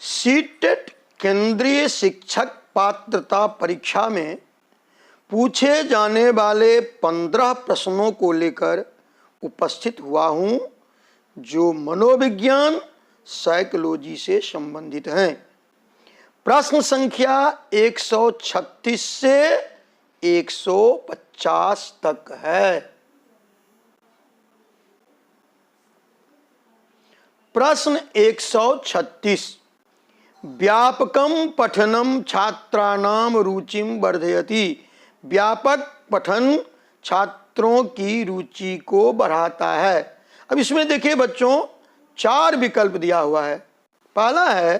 CTET केंद्रीय शिक्षक पात्रता परीक्षा में पूछे जाने वाले 15 प्रश्नों को लेकर उपस्थित हुआ हूं, जो मनोविज्ञान साइकोलॉजी से संबंधित हैं। प्रश्न संख्या 136 से 150 तक है। प्रश्न 136, व्यापकम पठनम छात्राणाम रुचिम वर्धयति। व्यापक पठन छात्रों की रुचि को बढ़ाता है। अब इसमें देखिए बच्चों, 4 विकल्प दिया हुआ है। पहला है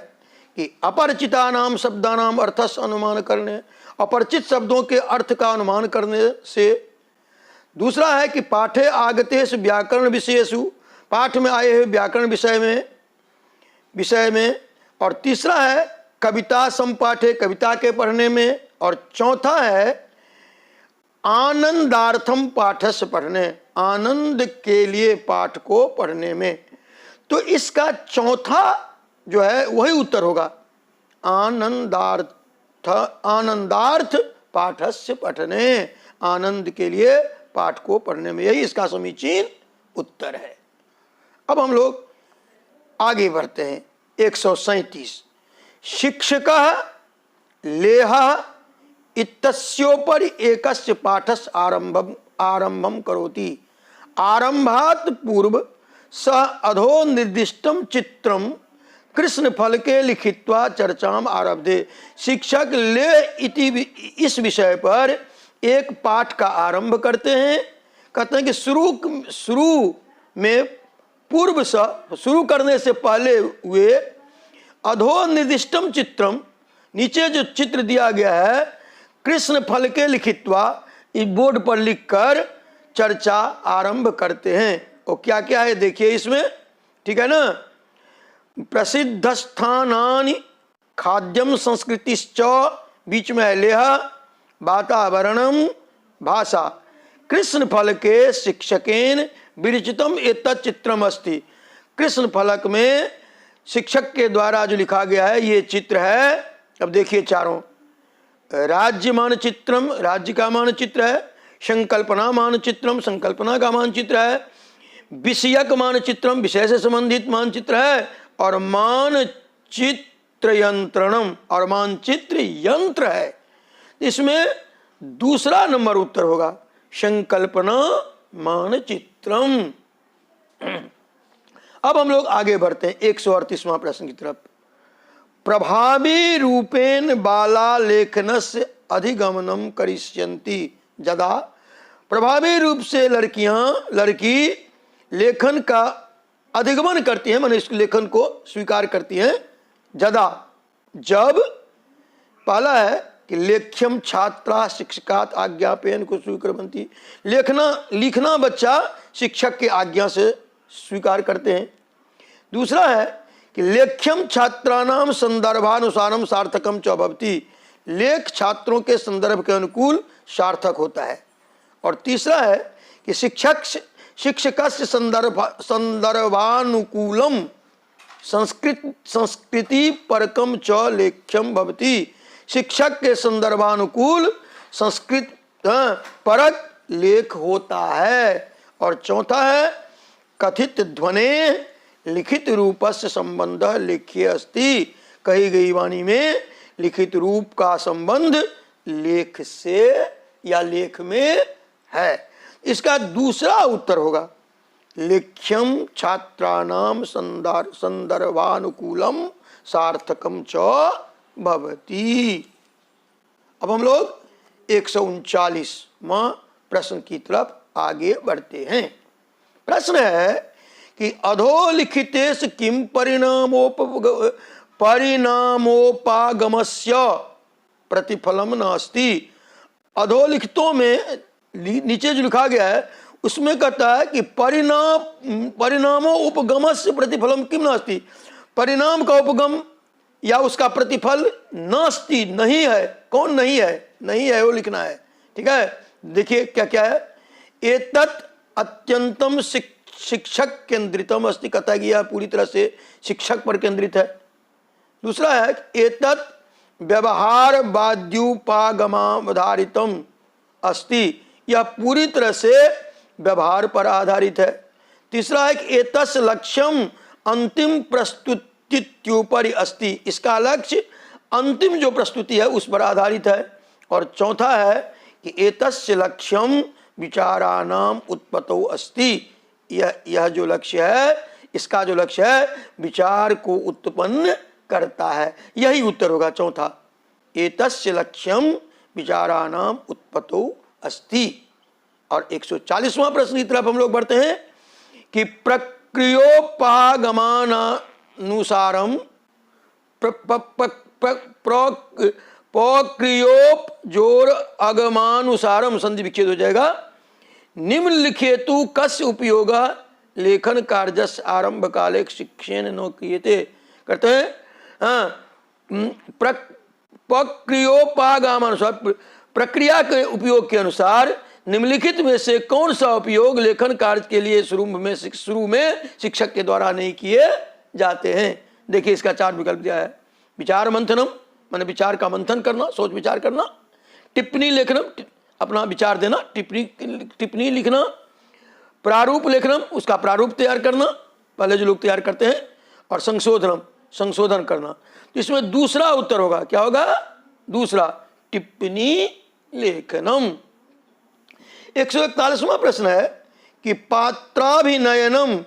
कि अपरिचिता नाम शब्दानाम अर्थस्य अनुमान करने, अपरिचित शब्दों के अर्थ का अनुमान करने से। दूसरा है कि पाठे आगतेषु व्याकरण विषयेषु, पाठ में आए हुए व्याकरण विषय में। और तीसरा है कविता संपाठे, कविता के पढ़ने में। और चौथा है आनंदार्थम पाठस्य पढ़ने, आनंद के लिए पाठ को पढ़ने में। तो इसका चौथा जो है वही उत्तर होगा, आनंदार्थ पाठस्य पठने, आनंद के लिए पाठ को पढ़ने में, यही इसका समीचीन उत्तर है। अब हम लोग आगे बढ़ते हैं। 137, शिक्षकः लेहः इत्यस्योपरि एकस्य पाठस्य आरंभम करोति। आरंभात् पूर्व सः अधो निर्दिष्टम चित्रम कृष्ण फलके लिखित्वा चर्चाम आरभते। शिक्षक ले इति इस विषय पर एक पाठ का आरंभ करते हैं। कहते हैं कि शुरू में पूर्व से, शुरू करने से पहले हुए अधो निर्दिष्टम चित्रम, नीचे जो चित्र दिया गया है, कृष्ण फल के लिखित्वा, इस बोर्ड पर लिखकर चर्चा आरंभ करते हैं। और क्या क्या है देखिए इसमें, ठीक है ना। प्रसिद्ध स्थानानि खाद्यम संस्कृतिश्च, बीच में है लेह, वातावरणम भाषा। कृष्ण फल के शिक्षकेन विरचितम एतत् चित्रम अस्ति। कृष्ण फलक में शिक्षक के द्वारा जो लिखा गया है ये चित्र है। अब देखिए चारों, राज्य मानचित्रम, राज्य का मानचित्र है। संकल्पना मानचित्रम, संकल्पना का मानचित्र है। विषयक मानचित्रम, विषय से संबंधित मानचित्र है। और मानचित्र यंत्रणम, और मानचित्र यंत्र है। इसमें दूसरा नंबर उत्तर होगा, संकल्पना मानचित्रम। अब हम लोग आगे बढ़ते हैं 138वां प्रश्न की तरफ। प्रभावी रूपेण बाला लेखनस्य अधिगमनम करिष्यन्ति यदा। प्रभावी रूप से लड़की लेखन का अधिगमन करती हैं, माने इस लेखन को स्वीकार करती हैं। यदा, जब। पहला है कि लेख्यम छात्रा शिक्षकात आज्ञापेन को स्वीकृतवन्ति। लिखना बच्चा शिक्षक के आज्ञा से स्वीकार करते हैं। दूसरा है कि लेख्यम छात्राणाम संदर्भानुसारम सार्थकम च भवति। लेख छात्रों के संदर्भ के अनुकूल सार्थक होता है। और तीसरा है कि शिक्षकस्य संदर्भानुकूलम संस्कृति परकम च लेख्यम भवति। शिक्षक के संदर्भानुकूल संस्कृत परक लेख होता है। और चौथा है कथित ध्वने लिखित रूपस्य संबंध लेख्य अस्ति। कही गई वाणी में लिखित रूप का संबंध लेख से या लेख में है। इसका दूसरा उत्तर होगा लेख्यम छात्राणाम संदर्भानुकूलम सार्थकम च भवति। अब हम लोग 139वां प्रश्न की तरफ आगे बढ़ते हैं। प्रश्न है कि अधोलिखितेश किम परिणामोपागमस्य प्रतिफलम नास्ति। अधोलिखितों में नीचे जो लिखा गया है उसमें कहता है कि परिणामो उपगमस्य प्रतिफलम किम नास्ति। परिणाम का उपगम या उसका प्रतिफल नास्ति, नहीं है। कौन नहीं है? नहीं है वो लिखना है, ठीक है। देखिए क्या क्या है। एतत् अत्यंतम शिक्षक केंद्रितम अस्ति। कहता है कि यह पूरी तरह से शिक्षक पर केंद्रित है। दूसरा है एतत् व्यवहार बाध्युपागमावधारितम अस्ति, यह पूरी तरह से व्यवहार पर आधारित है। तीसरा है कि एतस् लक्ष्यम अंतिम प्रस्तुतित्युपरि अस्ति, इसका लक्ष्य अंतिम जो प्रस्तुति है उस पर आधारित है। और चौथा है कि एतस्य लक्ष्यम विचाराणाम उत्पत्तौ अस्ति, यह जो लक्ष्य है, इसका जो लक्ष्य है विचार को उत्पन्न करता है। यही उत्तर होगा चौथा, एतस्य लक्ष्यम विचाराणाम उत्पत्तौ अस्ति। और 140वां प्रश्न की तरफ हम लोग बढ़ते हैं कि प्रक्रियोपागमानुसारम प्रक्रियोपजोर अगमानुसारम संधि विच्छेद हो जाएगा। निम्नलिखितेषु कस्य उपयोग लेखन कार्यस्य आरंभ काले शिक्षेन न क्रियते, करते हैं प्रक्रियोपागमानुसार, प्रक्रिया के उपयोग के अनुसार निम्नलिखित में से कौन सा उपयोग लेखन कार्य के लिए शुरू में शिक्षक के द्वारा नहीं किए जाते हैं। देखिए इसका 4 विकल्प दिया है। विचार मंथनम माने विचार का मंथन करना, सोच विचार करना। टिप्पणी लेखनम, अपना विचार देना, टिप्पणी लिखना। प्रारूप लेखनम, उसका प्रारूप तैयार करना, पहले जो लोग तैयार करते हैं। और संशोधनम, संशोधन करना। तो इसमें दूसरा उत्तर होगा, क्या होगा? दूसरा, टिप्पणी लेखनम। 141वां प्रश्न है कि पात्राभिनयनम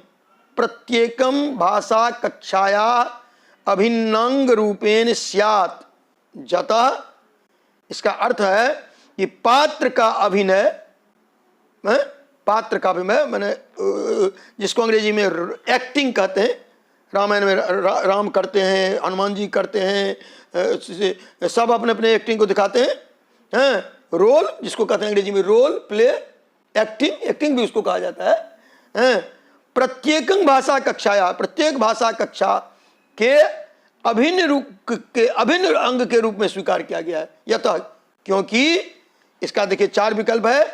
प्रत्येकम भाषा कक्षाया अभिन्नांग रूपेण स्यात्, जतः, इसका अर्थ है कि पात्र का अभिनय, पात्र का अभिनय मैंने जिसको अंग्रेजी में एक्टिंग कहते हैं, रामायण में राम करते हैं, हनुमान जी करते हैं, सब अपने अपने एक्टिंग को दिखाते हैं। रोल, जिसको कहते हैं अंग्रेजी में रोल प्ले, एक्टिंग, एक्टिंग भी उसको कहा जाता है। प्रत्येक भाषा कक्षाया, प्रत्येक भाषा कक्षा के अभिन्न रूप के अभिन्न अंग के रूप में स्वीकार किया गया है। यतः, क्योंकि इसका देखिए 4 विकल्प है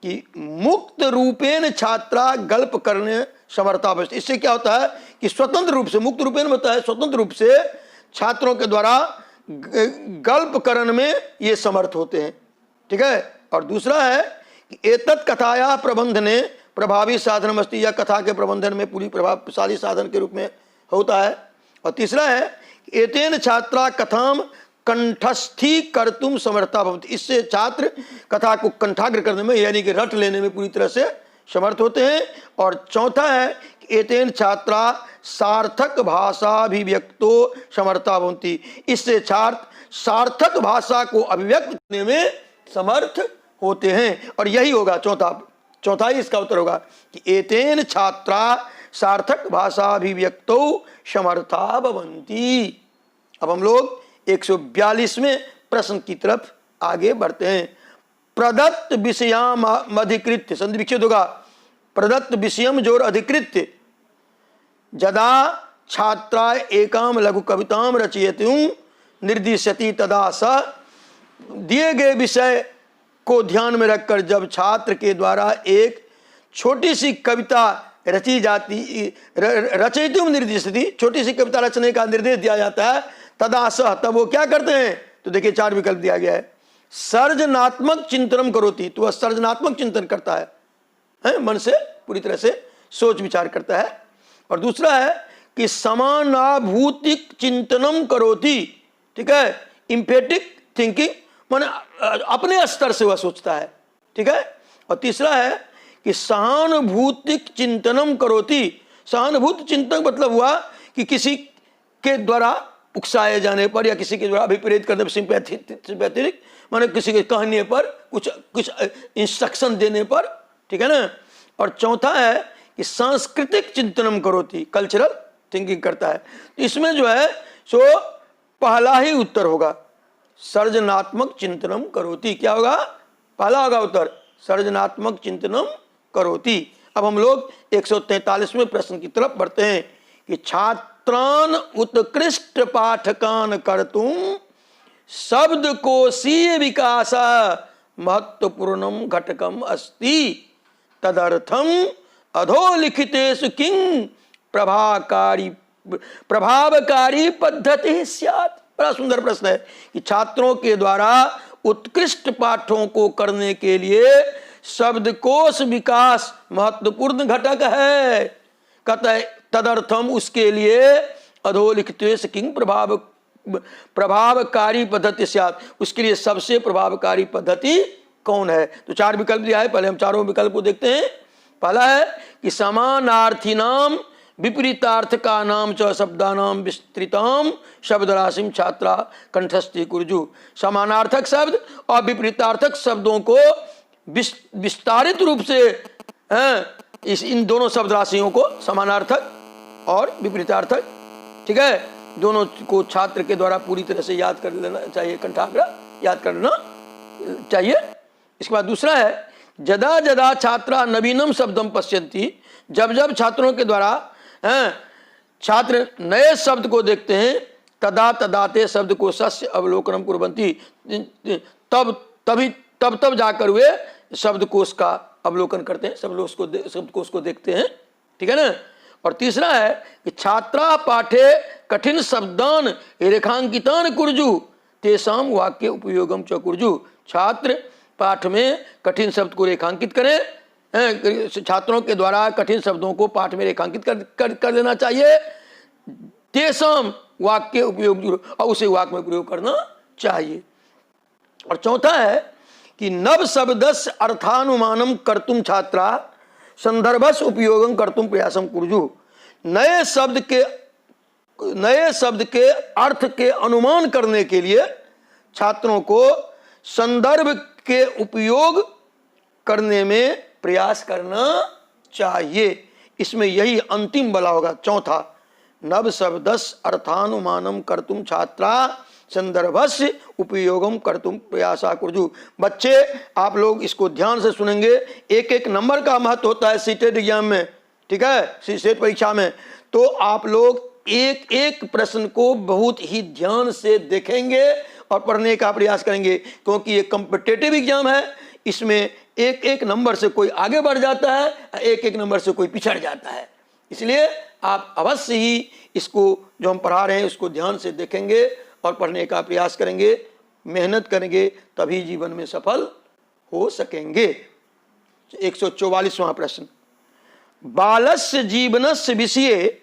कि मुक्त रूपेण छात्रा गल्प करने समर्था। इससे क्या होता है कि स्वतंत्र रूप से, मुक्त रूपेण होता है स्वतंत्र रूप से छात्रों के द्वारा गल्प करण में ये समर्थ होते हैं। ठीक है। और दूसरा है कि एतत् कथाया प्रबंधने प्रभावी साधन अस्ति, या कथा के प्रबंधन में पूरी प्रभावशाली साधन के रूप में होता है। और तीसरा है कि एतेन छात्रा कथाम कंठस्थी कर्तुम समर्था भवन्ति, इससे छात्र कथा को कंठाग्र करने में यानी कि रट लेने में पूरी तरह से समर्थ होते हैं। और चौथा है कि एतेन छात्रा सार्थक भाषाभिव्यक्तो समर्था भवन्ति, इससे छात्र सार्थक भाषा को अभिव्यक्त करने में समर्थ होते हैं। और यही होगा चौथा ही इसका उत्तर होगा कि एतेन छात्रा सार्थक भाषाभिव्यक्तो समर्था भवन्ति। अब हम लोग 142वें प्रश्न की तरफ आगे बढ़ते हैं। प्रदत्त विषयाम अधिकृत्य, संधि विच्छेद होगा, प्रदत्त विषयम जोर अधिकृत्य यदा छात्रा एकाम लघु कविताम रचयितुं निर्दिशति तदा स, दिए गए विषय को ध्यान में रखकर जब छात्र के द्वारा एक छोटी सी कविता रची जाती, रचयितुं निर्दिशति, छोटी सी कविता रचने का निर्देश दिया जाता है, तदा सह, तब वो क्या करते हैं? तो देखिए 4 विकल्प दिया गया है। सर्जनात्मक चिंतनम करोति, तो वह सर्जनात्मक चिंतन करता है, मन से पूरी तरह से सोच विचार करता है। और दूसरा है कि समानाभूतिक चिंतनम करोति, ठीक है, इम्फेटिक थिंकिंग, माने अपने स्तर से वह सोचता है। ठीक है। और तीसरा है कि सहानुभूतिक चिंतनम करोति, सहानुभूति चिंतन मतलब हुआ कि किसी के द्वारा उकसाए जाने पर या किसी के द्वारा अभिप्रेत करने पर, सिंपैथेटिक माने किसी के कहने पर, कुछ इंस्ट्रक्शन देने पर। ठीक है ना। और चौथा है कि सांस्कृतिक चिंतनम करोति, कल्चरल थिंकिंग करता है। तो इसमें जो है सो पहला ही उत्तर होगा, सर्जनात्मक चिंतनम करोति। क्या होगा? पहला होगा उत्तर, सर्जनात्मक चिंतनम करोति। अब हम लोग 143वें प्रश्न की तरफ बढ़ते हैं कि छात्रान उत्कृष्ट पाठकान कर्तुम शब्दकोशीय विकास महत्वपूर्णम घटकम अस्ति, तदर्थम अधोलिखितेषु किं प्रभाकारी प्रभावकारी पद्धति स्यात्। बड़ा सुंदर प्रश्न है कि छात्रों के द्वारा उत्कृष्ट पाठों को करने के लिए शब्दकोश विकास महत्वपूर्ण घटक है। कतः तदर्थम, उसके लिए अधोलिखितेश किंग प्रभावकारी पद्धति स्यात्, उसके लिए सबसे प्रभावकारी पद्धति कौन है। तो 4 विकल्प दिया है, पहले हम चारों विकल्प को देखते हैं। पहला है कि समानार्थी नाम विपरीतार्थ का नाम च शब्दानाम विस्तृताम शब्द राशिम छात्रा कंठस्थी कुर्जु। समानार्थक शब्द और विपरीतार्थक शब्दों को विस्तारित रूप से इन दोनों शब्द राशियों को, समानार्थक और विपरीतार्थक, ठीक है, दोनों को छात्र के द्वारा पूरी तरह से याद कर लेना चाहिए, कंठाग्र याद करना चाहिए। इसके बाद दूसरा है जदा जदा छात्रा नवीनम शब्दम पश्यन्ति, जब जब छात्रों के द्वारा छात्र नए शब्द को देखते हैं, तदा तदाते शब्द को सस्य अवलोकनम कुर्वन्ति, तब जाकर वे शब्दकोश का अवलोकन करते हैं, शब्दकोश को देखते हैं, ठीक है ना। और तीसरा है कि छात्रा पाठे कठिन शब्दान रेखांकितान कुर्जु तेषाम वाक्य उपयोगम च कुर्जु। छात्र पाठ में कठिन शब्द को रेखांकित करें, छात्रों के द्वारा कठिन शब्दों को पाठ में रेखांकित कर लेना चाहिए। तेषाम वाक्य उपयोग, और उसे वाक्य में प्रयोग करना चाहिए। और चौथा है कि नव शब्दस्य अर्थानुमानम कर्तुम छात्रा संदर्भस उपयोगम कर्तुम प्रयासम कुर्जु। नए शब्द के अर्थ के अनुमान करने के लिए छात्रों को संदर्भ के उपयोग करने में प्रयास करना चाहिए। इसमें यही अंतिम वाला होगा, चौथा, नव शब्दस्य अर्थानुमानम कर्तुम छात्रा संदर्भस्य उपयोगम कर्तुम प्रयासा कुर्जु। बच्चे आप लोग इसको ध्यान से सुनेंगे, एक एक नंबर का महत्व होता है सीटेट एग्जाम में, ठीक है, सीटेट परीक्षा में। तो आप लोग एक एक प्रश्न को बहुत ही ध्यान से देखेंगे और पढ़ने का प्रयास करेंगे, क्योंकि ये कॉम्पिटिटिव एग्जाम है। इसमें एक एक नंबर से कोई आगे बढ़ जाता है, एक एक नंबर से कोई पिछड़ जाता है। इसलिए आप अवश्य ही इसको जो हम पढ़ा रहे हैं उसको ध्यान से देखेंगे और पढ़ने का प्रयास करेंगे, मेहनत करेंगे, तभी जीवन में सफल हो सकेंगे। 144वां प्रश्न, बालस्य जीवनस्य विषये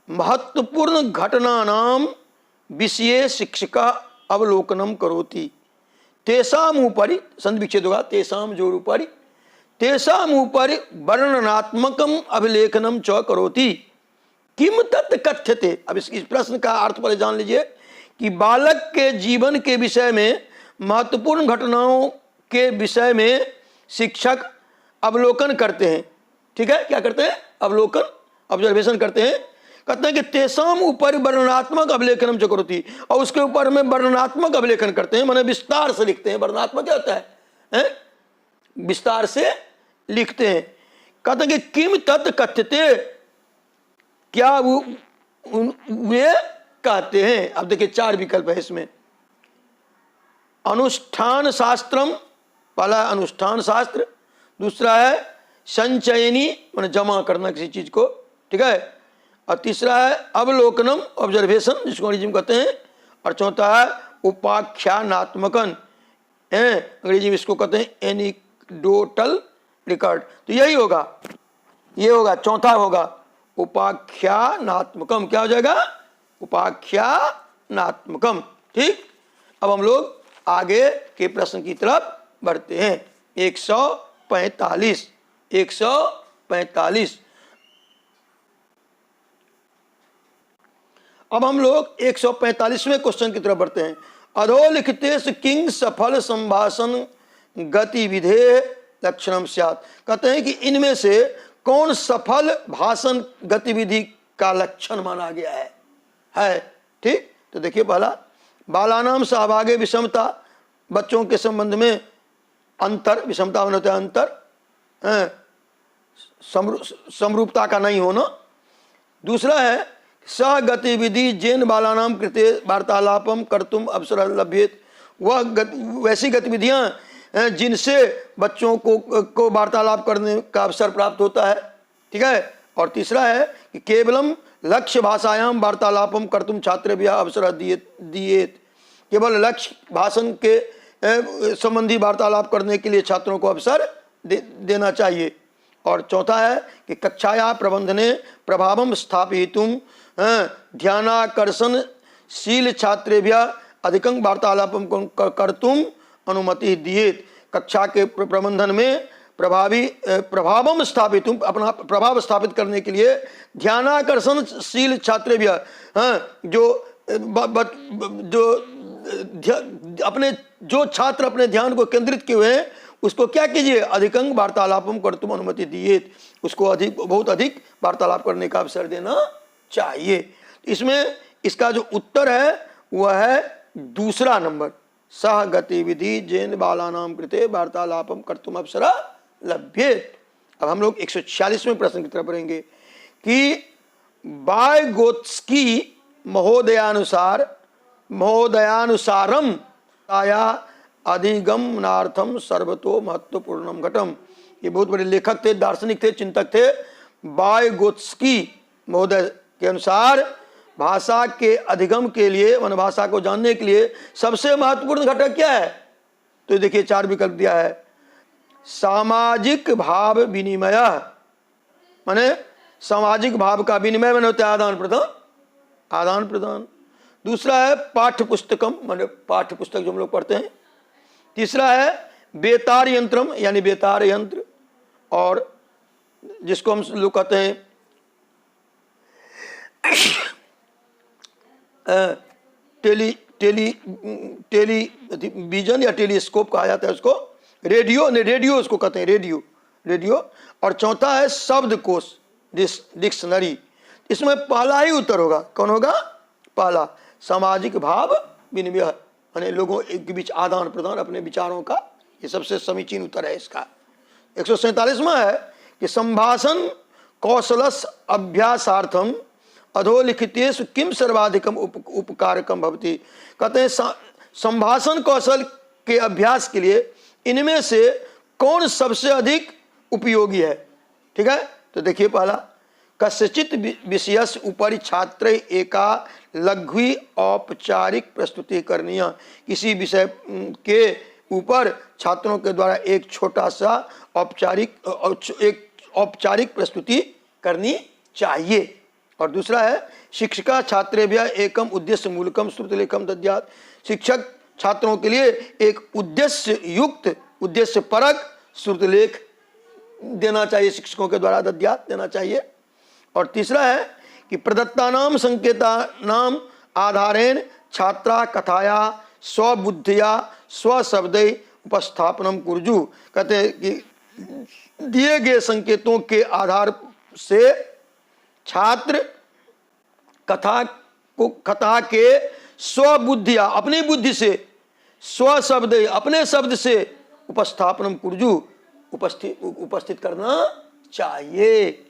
महत्वपूर्ण घटनानां विषये शिक्षिका अवलोकनम करोति तेषाम उपरि, संविच्छेद होगा, तेषाम जोर उपरि, तेषाम उपरि वर्णनात्मकम अभिलेखनम च करोति किम तत् कथ्यते। अब इस प्रश्न का अर्थ पहले जान लीजिए कि बालक के जीवन के विषय में महत्वपूर्ण घटनाओं के विषय में शिक्षक अवलोकन करते हैं, ठीक है, क्या करते हैं, अवलोकन, ऑब्जर्वेशन करते हैं। कहते हैं कि तेषाम ऊपर वर्णनात्मक अवलेखनम च करोति, और उसके ऊपर में वर्णनात्मक अवलेखन करते हैं, माने विस्तार से लिखते हैं। वर्णनात्मक क्या होता है? विस्तार से लिखते हैं। कहते हैं कि किम तत् कथ्यते, क्या वे कहते हैं। अब देखिए 4 विकल्प है इसमें। अनुष्ठान शास्त्रम, पहला अनुष्ठान शास्त्र, दूसरा है संचयनी माने जमा करना किसी चीज को, ठीक है, और तीसरा है अवलोकनम ऑब्जर्वेशन जिसको अंग्रेजी में कहते हैं, और चौथा है उपाख्यानात्मकन, अंग्रेजी में इसको कहते हैं एनिक्डोटल रिकॉर्ड। तो यही होगा, ये होगा, चौथा होगा उपाख्यानात्मकम। क्या हो जाएगा? उपाख्यानात्मकम। ठीक, अब हम लोग आगे के प्रश्न की तरफ बढ़ते हैं। 145 अब हम लोग 145वें क्वेश्चन की तरफ बढ़ते हैं। अधोलिखितेषु किंग सफल संभाषण गतिविधे लक्षणम स्यात्। कहते हैं कि इनमें से कौन सफल भाषण गतिविधि का लक्षण माना गया है। ठीक, तो देखिए पहला, बालानाम सहभागे विषमता, बच्चों के संबंध में अंतर, विषमता होता है अंतर, समरूपता का नहीं होना। दूसरा है सह गतिविधि जेन बालानाम कृते वार्तालापम कर्तुम अवसर लभ्येत, वह वैसी गतिविधियां जिनसे बच्चों को वार्तालाप करने का अवसर प्राप्त होता है। ठीक है, और तीसरा है कि केवलम लक्ष्य भाषायाम वार्तालापम कर्तुम छात्रेभ्यः अवसर दिएत। केवल लक्ष्य भाषण के संबंधी वार्तालाप करने के लिए छात्रों को अवसर देना चाहिए। और चौथा है कि कक्षाया प्रबंधने प्रभावम स्थापयितुम ध्यानाकर्षणशील छात्रेभ्यः अधिकं वार्तालापम कर्तुम अनुमति दिएत। कक्षा के प्रबंधन में प्रभावम स्थापित, अपना प्रभाव स्थापित करने के लिए ध्यानाकर्षणशील छात्रेभ्यः जो छात्र अपने ध्यान को केंद्रित किए हुए हैं उसको क्या कीजिए, अधिकं वार्तालापम कर्तुम अनुमति दिए, उसको बहुत अधिक वार्तालाप करने का अवसर देना चाहिए। इसमें इसका जो उत्तर है वह है दूसरा नंबर, सह गतिविधि जैन बालानाम कृते वार्तालापम कर्तुम अवसर लभ्येत। अब हम लोग 146वें प्रश्न की तरफ बढ़ेंगे कि वाइगोत्स्की महोदयानुसारम आया अधिगमनार्थम सर्वतो महत्वपूर्णम घटम। ये बहुत बड़े लेखक थे, दार्शनिक थे, चिंतक थे। वाइगोत्स्की महोदय के अनुसार भाषा के अधिगम के लिए, वन भाषा को जानने के लिए सबसे महत्वपूर्ण घटक क्या है? तो देखिए 4 विकल्प दिया है। सामाजिक भाव विनिमय, माने सामाजिक भाव का विनिमय माने होता है आदान प्रदान। दूसरा है पाठ्य पुस्तकम, माने पाठ्य पुस्तक जो हम लोग पढ़ते हैं। तीसरा है बेतार यंत्रम, यानी बेतार यंत्र, और जिसको हम लोग कहते हैं टेलीविजन या टेलीस्कोप कहा जाता है उसको, रेडियो उसको कहते हैं, रेडियो। और चौथा है शब्दकोश, डिक्शनरी। इसमें पहला ही उत्तर होगा। कौन होगा? पहला, सामाजिक भाव विनिमय, यानी लोगों के बीच आदान प्रदान अपने विचारों का, ये सबसे समीचीन उत्तर है इसका। 147वां है कि संभाषण कौशलस अभ्यासार्थम अधोलिखितेषु किम सर्वाधिकम उपकारकम भवति। कहते हैं संभाषण कौशल के अभ्यास के लिए इनमें से कौन सबसे अधिक उपयोगी है? ठीक है, तो देखिए पहला, कस्यचित विषयस्य उपरि छात्र एका लघु औपचारिक प्रस्तुति करनीय। किसी विषय के ऊपर छात्रों के द्वारा एक छोटा सा औपचारिक प्रस्तुति करनी चाहिए। और दूसरा है शिक्षिका छात्रेभ्यः एकम उद्देश्य मूलकम श्रुतिलेखम दद्यात्। शिक्षक छात्रों के लिए एक उद्देश्य युक्त, उद्देश्य परक श्रुतिलेख देना चाहिए, शिक्षकों के द्वारा दद्यात् देना चाहिए। और तीसरा है कि प्रदत्तानाम संकेतानाम आधारेण छात्रा कथाया स्वबुद्धिया स्वशब्दै उपस्थापनम कुर्जु। कहते हैं कि दिए गए संकेतों के आधार से छात्र कथा के स्वबुद्धिया, अपनी बुद्धि से, स्वशब्द, अपने शब्द से उपस्थापनम कुर्जु, उपस्थित करना चाहिए।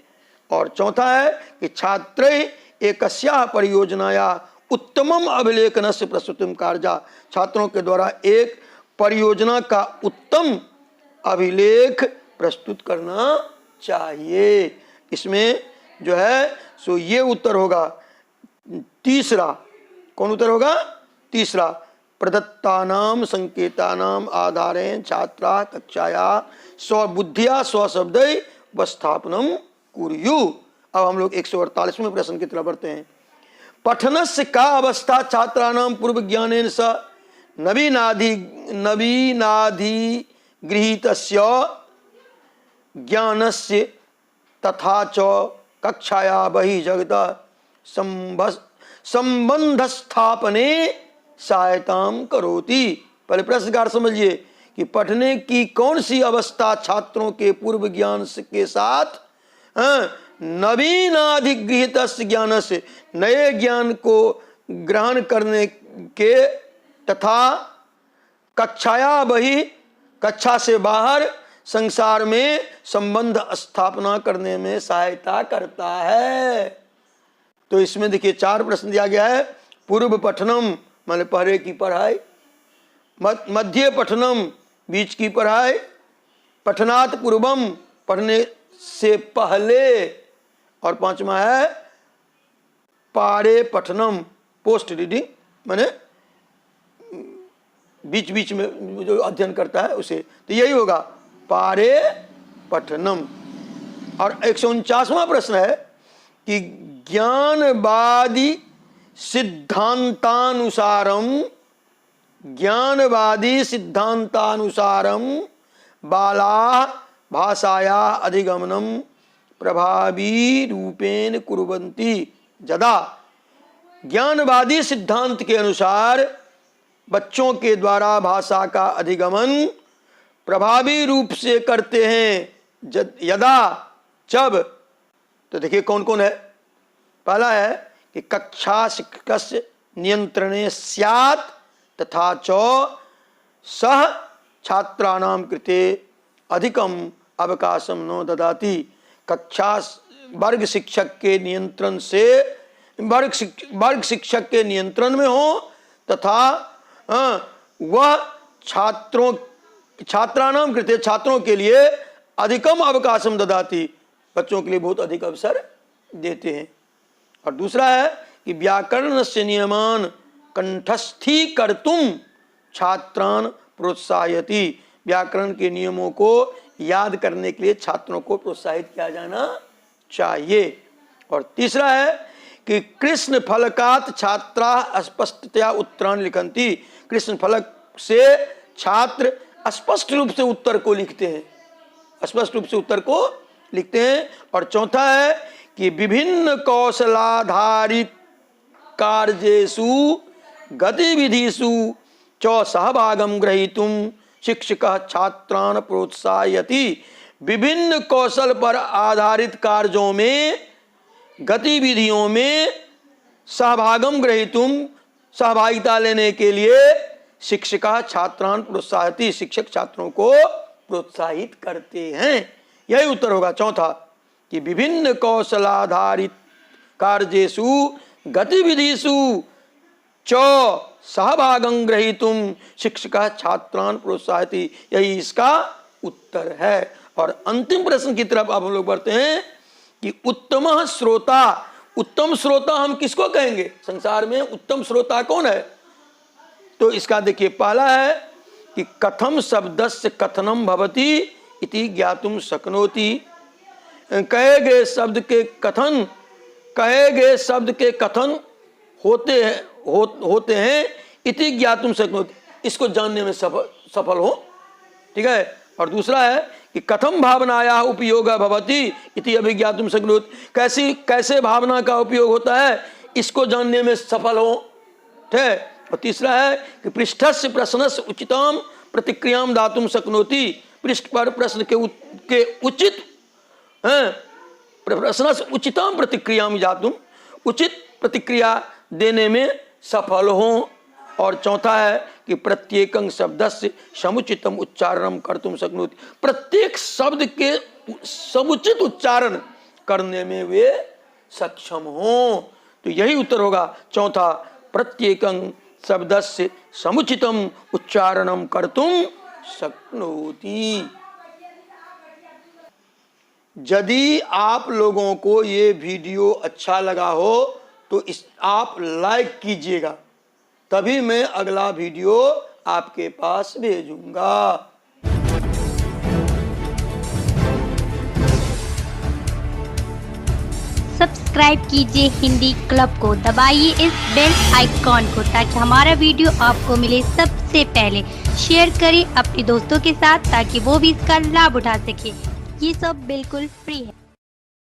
और चौथा है कि छात्र एकस्याः परियोजनाया उत्तमम अभिलेखनस्य प्रस्तुतिम कार्या। छात्रों के द्वारा एक परियोजना का उत्तम अभिलेख प्रस्तुत करना चाहिए। इसमें जो है सो ये उत्तर होगा तीसरा। कौन उत्तर होगा? तीसरा, प्रदत्तानाम संकेतानाम आधारेण छात्रा कक्षाया स्वबुद्धिया स्वशब्दै उपस्थापनम कुर्यु। अब हम लोग 148वें प्रश्न की तरफ बढ़ते हैं। पठनस्य का अवस्था छात्राणाम पूर्व ज्ञानेन स नवीनाधि गृहीतस्य ज्ञानस्य तथा च कक्षाया बहि जगत संबंध स्थापने सहायताम करोति। पहले प्रश्नकार समझिए कि पढ़ने की कौन सी अवस्था छात्रों के पूर्व ज्ञान के साथ नवीनाधिगृहित ज्ञान से, नए ज्ञान को ग्रहण करने के, तथा कक्षाया बहि, कक्षा से बाहर संसार में संबंध स्थापना करने में सहायता करता है। तो इसमें देखिए 4 प्रश्न दिया गया है। पूर्व पठनम माने पहले की पढ़ाई, मध्य पठनम बीच की पढ़ाई, पठनात् पूर्वम पढ़ने से पहले, और 5वां है पारे पठनम, पोस्ट रीडिंग माने बीच बीच में जो अध्ययन करता है उसे, तो यही होगा पारे पठनम। और 149वां प्रश्न है कि ज्ञानवादी सिद्धांतानुसारम, ज्ञानवादी सिद्धांतानुसारम बाला भाषाया अधिगमनम प्रभावी रूपेण कुर्वन्ति यदा, ज्ञानवादी सिद्धांत के अनुसार बच्चों के द्वारा भाषा का अधिगमन प्रभावी रूप से करते हैं यदा, जब। तो देखिए कौन कौन है। पहला है कि कक्षा शिक्षकस्य नियंत्रणे स्यात् तथा च सह छात्राणां कृते अधिकम अवकाशम न ददाति। कक्षा वर्ग शिक्षक के नियंत्रण से, वर्ग शिक्षक के नियंत्रण में हो तथा वह छात्राणां कृते, छात्रों के लिए अधिकम अवकाशम ददाति, बच्चों के लिए बहुत अधिक अवसर देते हैं। और दूसरा है कि व्याकरणस्य नियमान कंठस्थीकर्तुं छात्रान् प्रोत्साहयति, व्याकरण के नियमों को याद करने के लिए छात्रों को प्रोत्साहित किया जाना चाहिए। और तीसरा है कि कृष्ण फलकात छात्रा स्पष्टतया उत्तरान् लिखन्ति, कृष्ण फलक से छात्र स्पष्ट रूप से उत्तर को लिखते हैं, स्पष्ट रूप से उत्तर को लिखते हैं। और चौथा है कि विभिन्न कौशलाधारित कार्येषु गतिविधिषु च सहभागं ग्रहीतुं शिक्षकः छात्रान् प्रोत्साहयति, विभिन्न कौशल पर आधारित कार्यों में, गतिविधियों में सहभागम ग्रहीतुम, सहभागिता लेने के लिए शिक्षका छात्रान् प्रोत्साहयति, शिक्षक छात्रों को प्रोत्साहित करते हैं। यही उत्तर होगा चौथा, कि विभिन्न कौशलाधारित कार्येषु गतिविधिषु च सहभागं ग्रहीतुम शिक्षका छात्रान् प्रोत्साहयति, यही इसका उत्तर है। और अंतिम प्रश्न की तरफ अब हम लोग बढ़ते हैं कि उत्तम श्रोता, उत्तम श्रोता हम किसको कहेंगे? संसार में उत्तम श्रोता कौन है? तो इसका देखिए, पहला है कि कथम शब्दस्य कथनम भवति इति ज्ञातुम शक्नोति, कहे गए शब्द के कथन, कहे गए शब्द के कथन होते हैं इति ज्ञातुम शक्नोति, इसको जानने में सफल हो। ठीक है। और दूसरा है कि कथम भावनाया उपयोग भवति इति अभिज्ञातुम शक्नोति, कैसे भावना का उपयोग होता है इसको जानने में सफल हो। ठीक है। और तीसरा है कि पृष्ठस्य प्रश्नस्य उचिताम प्रतिक्रियाम दातुम शक्नोति, पृष्ठ पर प्रश्न के उचित प्रश्नस्य उचिताम प्रतिक्रियाम दातुम, उचित प्रतिक्रिया देने में सफल हो। और चौथा है कि प्रत्येकं शब्दस्य समुचितम उच्चारणम कर्तुम शक्नोति, प्रत्येक शब्द के समुचित उच्चारण करने में वे सक्षम हो। तो यही उत्तर होगा चौथा, प्रत्येकं शब्दस्य समुचितम उच्चारणम कर्तुम शक्नोति। यदि आप लोगों को ये वीडियो अच्छा लगा हो तो आप लाइक कीजिएगा, तभी मैं अगला वीडियो आपके पास भेजूंगा। सब्सक्राइब कीजिए हिंदी क्लब को, दबाइए इस बेल आइकॉन को ताकि हमारा वीडियो आपको मिले सबसे पहले। शेयर करें अपने दोस्तों के साथ ताकि वो भी इसका लाभ उठा सके। ये सब बिल्कुल फ्री है।